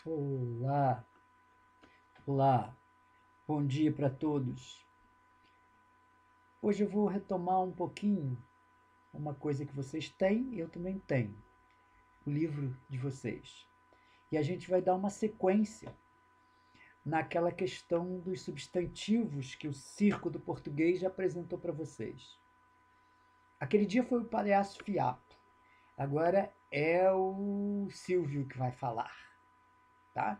Olá, olá, bom dia para todos. Hoje eu vou retomar um pouquinho uma coisa que vocês têm e eu também tenho, o livro de vocês. E a gente vai dar uma sequência naquela questão dos substantivos que o Circo do Português já apresentou para vocês. Aquele dia foi o palhaço Fiapo, agora é o Silvio que vai falar, tá?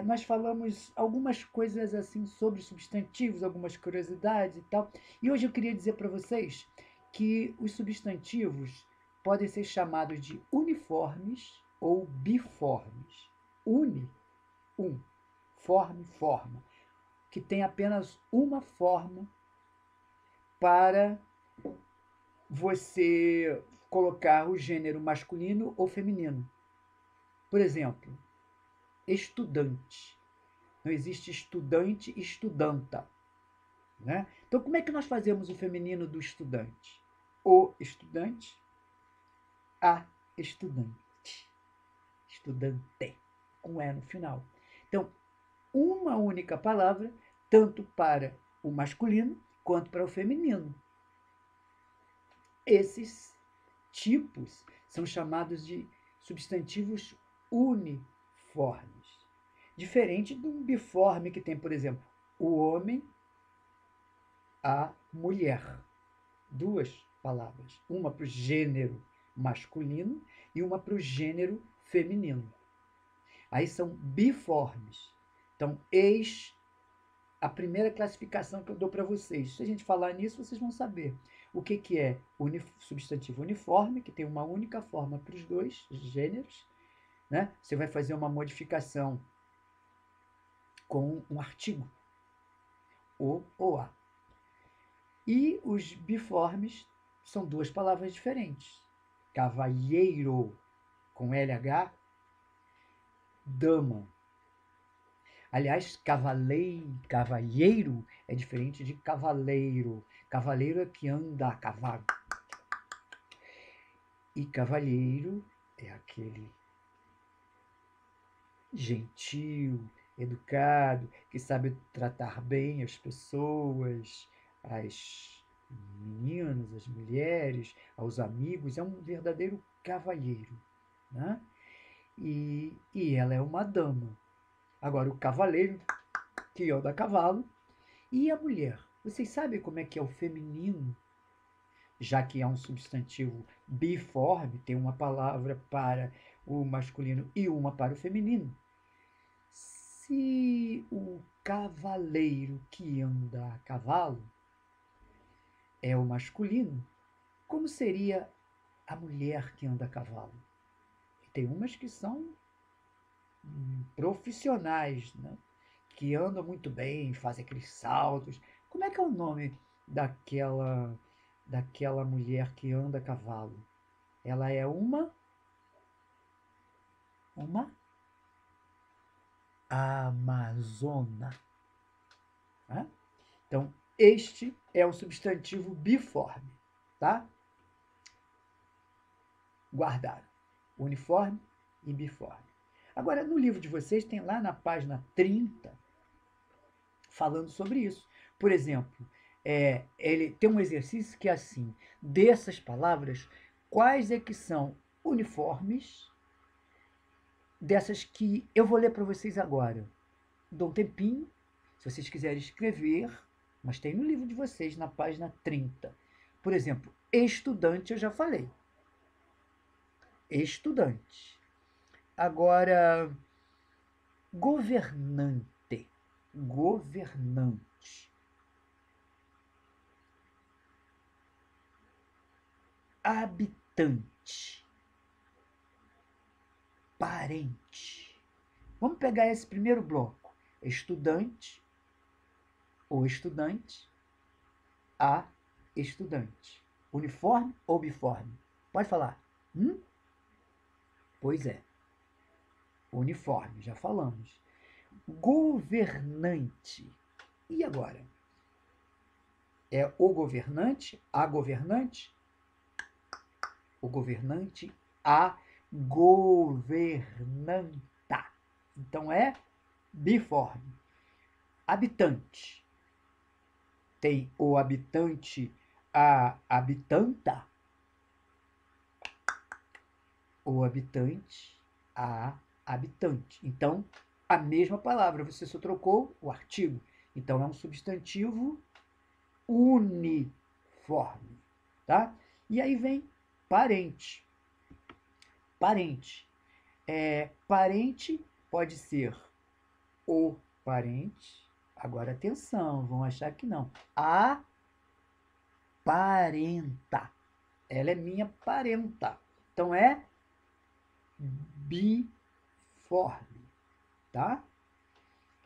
Nós falamos algumas coisas assim sobre substantivos, algumas curiosidades e tal. E hoje eu queria dizer para vocês que os substantivos podem ser chamados de uniformes ou biformes. Uni, um, forme, forma, que tem apenas uma forma para você colocar o gênero masculino ou feminino. Por exemplo, estudante. Não existe estudante e estudanta. Né? Então, como é que nós fazemos o feminino do estudante? O estudante, a estudante. Estudante, com E no final. Então, uma única palavra, tanto para o masculino quanto para o feminino. Esses tipos são chamados de substantivos uniformes. Diferente de um biforme que tem, por exemplo, o homem, a mulher. Duas palavras. Uma para o gênero masculino e uma para o gênero feminino. Aí são biformes. Então, eis a primeira classificação que eu dou para vocês. Se a gente falar nisso, vocês vão saber o que é substantivo uniforme, que tem uma única forma para os dois gêneros. Né? Você vai fazer uma modificação com um artigo, o ou a. E os biformes são duas palavras diferentes. Cavalheiro, com LH, dama. Aliás, cavalheiro é diferente de cavaleiro. Cavaleiro é que anda a cavalo. E cavalheiro é aquele gentil, educado, que sabe tratar bem as pessoas, as meninas, as mulheres, aos amigos. É um verdadeiro cavalheiro. Né? E ela é uma dama. Agora, o cavaleiro, que anda a cavalo, e a mulher. Vocês sabem como é que é o feminino? Já que é um substantivo biforme, tem uma palavra para o masculino e uma para o feminino. Se o cavaleiro que anda a cavalo é o masculino, como seria a mulher que anda a cavalo? Tem umas que são profissionais, né? Que andam muito bem, fazem aqueles saltos. Como é que é o nome daquela mulher que anda a cavalo? Ela é uma amazona. Né? Então, este é o substantivo biforme, tá? Guardaram. Uniforme e biforme. Agora, no livro de vocês, tem lá na página 30, falando sobre isso. Por exemplo, ele tem um exercício que é assim: dessas palavras, quais é que são uniformes dessas que eu vou ler para vocês agora? Dou um tempinho, se vocês quiserem escrever, mas tem no livro de vocês, na página 30. Por exemplo, estudante eu já falei. Estudante. Agora, governante. Governante. Habitante. Parente. Vamos pegar esse primeiro bloco. Estudante, ou estudante, a estudante. Uniforme ou biforme? Pode falar. Pois é. Uniforme, já falamos. Governante. E agora? É o governante, a governante? O governante, a governanta. Então é biforme. Habitante. Tem o habitante, a habitanta. O habitante, a habitante. Então, a mesma palavra, você só trocou o artigo. Então, é um substantivo uniforme, tá? E aí vem parente. Parente. Parente pode ser o parente. Agora, atenção, vão achar que não. A parenta. Ela é minha parenta. Então, é biforme, tá?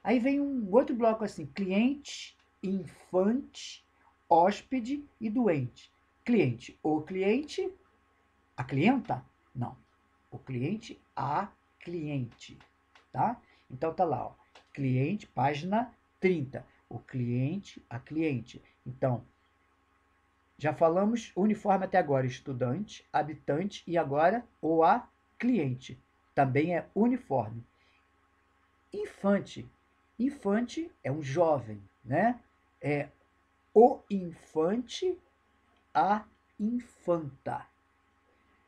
Aí vem um outro bloco assim, cliente, infante, hóspede e doente. Cliente, o cliente, a clienta? Não. O cliente, a cliente, tá? Então tá lá, ó, cliente, página 30. O cliente, a cliente. Então, já falamos uniforme até agora, estudante, habitante e agora o a cliente. Também é uniforme. Infante. Infante é um jovem, né? É o infante, a infanta.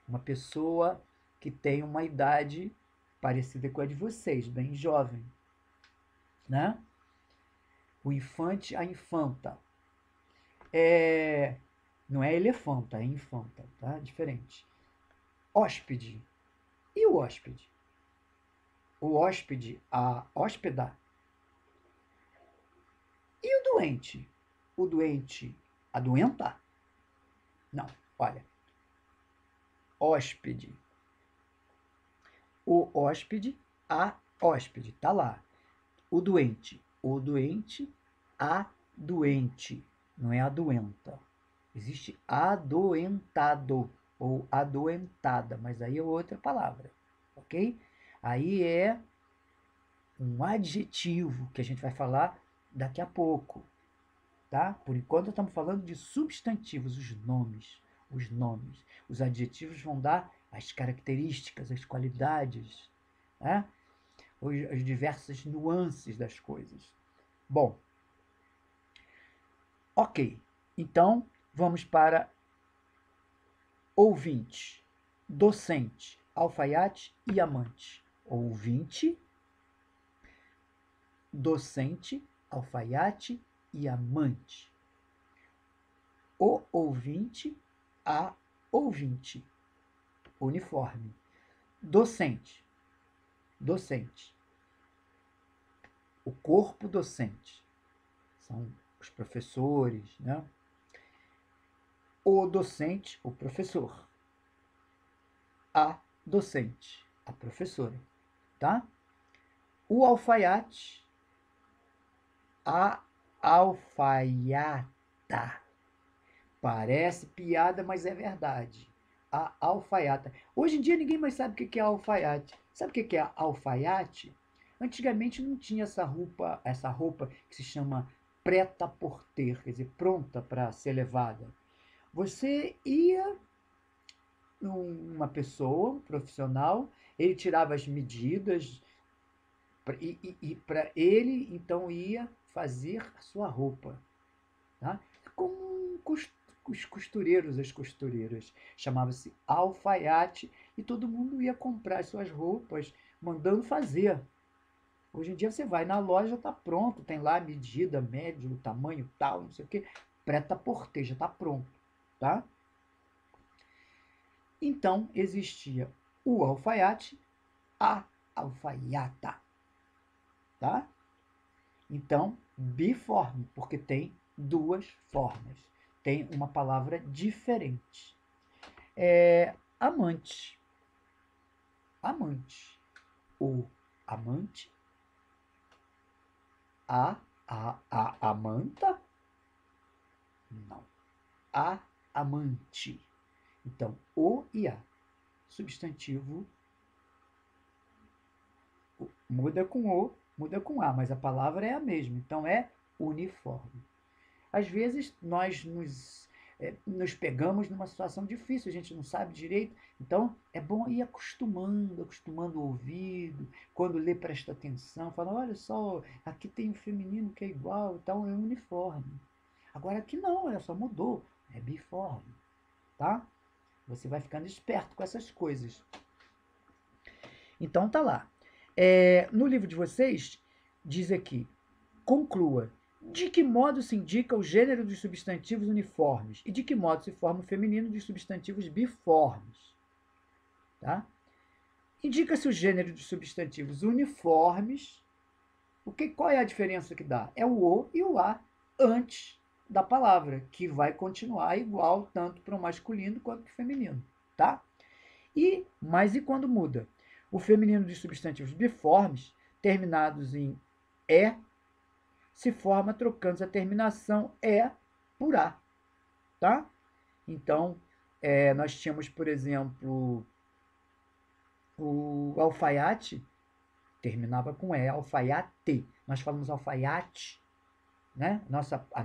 Uma pessoa que tem uma idade parecida com a de vocês, bem jovem, né? O infante, a infanta. Não é elefanta, é infanta, tá? Diferente. Hóspede. E o hóspede? O hóspede, a hóspeda. E o doente? O doente, a doenta? Não, olha. Hóspede. O hóspede, a hóspede. Tá lá. O doente, a doente. Não é a doenta. Existe adoentado ou adoentada, mas aí é outra palavra, ok? Aí é um adjetivo que a gente vai falar daqui a pouco, tá? Por enquanto estamos falando de substantivos, os nomes. Os nomes. Os adjetivos vão dar as características, as qualidades, né? As diversas nuances das coisas. Bom, ok. Então, vamos para ouvinte, docente, alfaiate e amante. Ouvinte, docente, alfaiate e amante. O ouvinte, a ouvinte. Uniforme. Docente, docente. O corpo docente. São os professores, né? O docente, o professor. A docente, a professora, tá? O alfaiate, a alfaiata. Parece piada, mas é verdade. A alfaiata. Hoje em dia ninguém mais sabe o que é alfaiate. Sabe o que é alfaiate? Antigamente não tinha essa roupa que se chama prêt-à-porter, quer dizer, pronta para ser levada. Você ia uma pessoa, um profissional, ele tirava as medidas e para ele, então, ia fazer a sua roupa. Tá? Como os costureiros, as costureiras. Chamava-se alfaiate e todo mundo ia comprar as suas roupas mandando fazer. Hoje em dia você vai na loja, está pronto, tem lá a medida, médio, tamanho, tal, não sei o que, prêt-à-porter, já está pronto, tá? Então existia o alfaiate, a alfaiata, tá? Então, biforme, porque tem duas formas. Tem uma palavra diferente. Amante. Amante. O amante, a amanta? Não. A amante. Então, o e a. Substantivo muda com o, muda com a, mas a palavra é a mesma. Então, é uniforme. Às vezes, nós nos nos pegamos numa situação difícil, a gente não sabe direito. Então, é bom ir acostumando o ouvido. Quando lê, presta atenção, fala, olha só, aqui tem um feminino que é igual, então é uniforme. Agora aqui não, só mudou, é biforme, tá? Você vai ficando esperto com essas coisas. Então tá lá. No livro de vocês, diz aqui, conclua. De que modo se indica o gênero dos substantivos uniformes? E de que modo se forma o feminino dos substantivos biformes? Tá? Indica-se o gênero dos substantivos uniformes. Qual é a diferença que dá? É o O e o A antes da palavra, que vai continuar igual tanto para o masculino quanto para o feminino. Tá? Mas e quando muda? O feminino dos substantivos biformes, terminados em E, se forma trocando a terminação E por A. Tá? Então, nós tínhamos, por exemplo, o alfaiate, terminava com E, alfaiate. Nós falamos alfaiate, né? A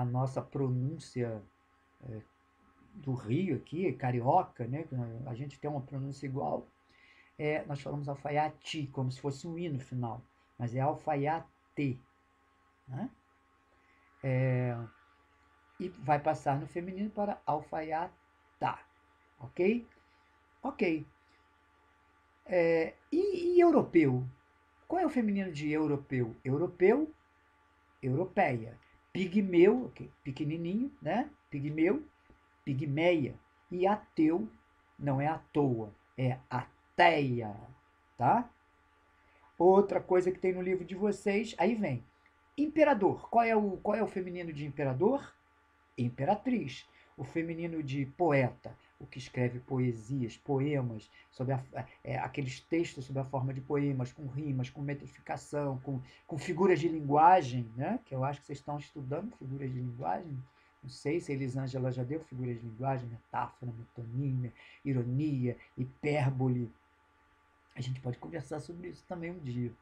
nossa pronúncia do Rio aqui, carioca, né? A gente tem uma pronúncia igual. Nós falamos alfaiate, como se fosse um I no final, mas é alfaiate, né? E vai passar no feminino para alfaiata, ok? Ok. E europeu? Qual é o feminino de europeu? Europeu, europeia. Pigmeu, pequenininho, né? Pigmeu, pigmeia. E ateu não é à toa, é ateia, tá? Outra coisa que tem no livro de vocês, aí vem. Imperador. Qual é o feminino de imperador? Imperatriz. O feminino de poeta, o que escreve poesias, poemas, sobre aqueles textos sob a forma de poemas, com rimas, com metrificação, com figuras de linguagem, né? Que eu acho que vocês estão estudando figuras de linguagem. Não sei se a Elisângela já deu figuras de linguagem, metáfora, metonímia, ironia, hipérbole. A gente pode conversar sobre isso também um dia.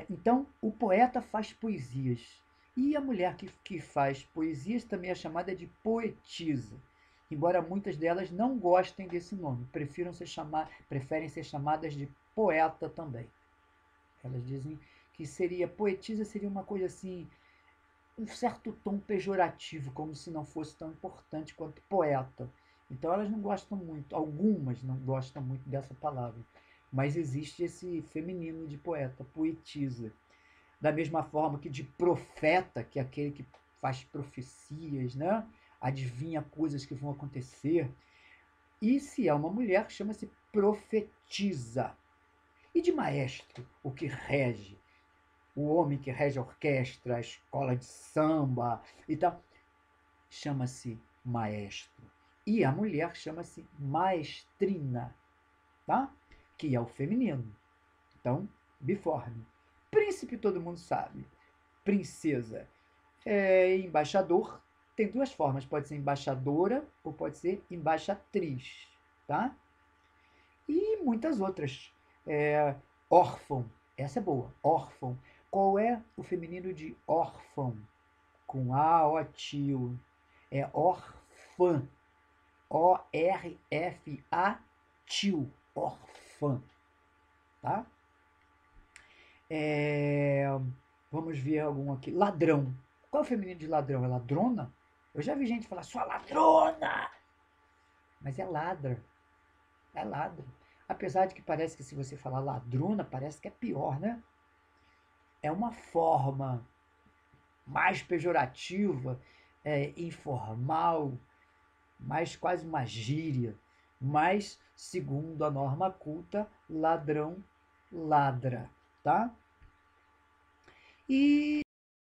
Então, o poeta faz poesias. E a mulher que faz poesias também é chamada de poetisa. Embora muitas delas não gostem desse nome, preferem ser chamadas de poeta também. Elas dizem que poetisa seria uma coisa assim, um certo tom pejorativo, como se não fosse tão importante quanto poeta. Então elas não gostam muito, algumas não gostam muito dessa palavra. Mas existe esse feminino de poeta, poetisa. Da mesma forma que de profeta, que é aquele que faz profecias, né? Adivinha coisas que vão acontecer. E se é uma mulher, chama-se profetisa. E de maestro, o que rege, o homem que rege a orquestra, a escola de samba e tal, chama-se maestro. E a mulher chama-se maestrina, tá? Que é o feminino. Então, biforme. Príncipe todo mundo sabe. Princesa. Embaixador tem duas formas. Pode ser embaixadora ou pode ser embaixatriz. Tá? E muitas outras. Órfão. Essa é boa. Órfão. Qual é o feminino de órfão? Com A, O, tio. É órfã. O-R-F-A, tio. Órfã. Tá? Vamos ver algum aqui. Ladrão. Qual é o feminino de ladrão? É ladrona? Eu já vi gente falar, sua ladrona! Mas é ladra. É ladra. Apesar de que parece que se você falar ladrona, parece que é pior, né? É uma forma mais pejorativa, informal, mais quase uma gíria. Mas, segundo a norma culta, ladrão ladra, tá? E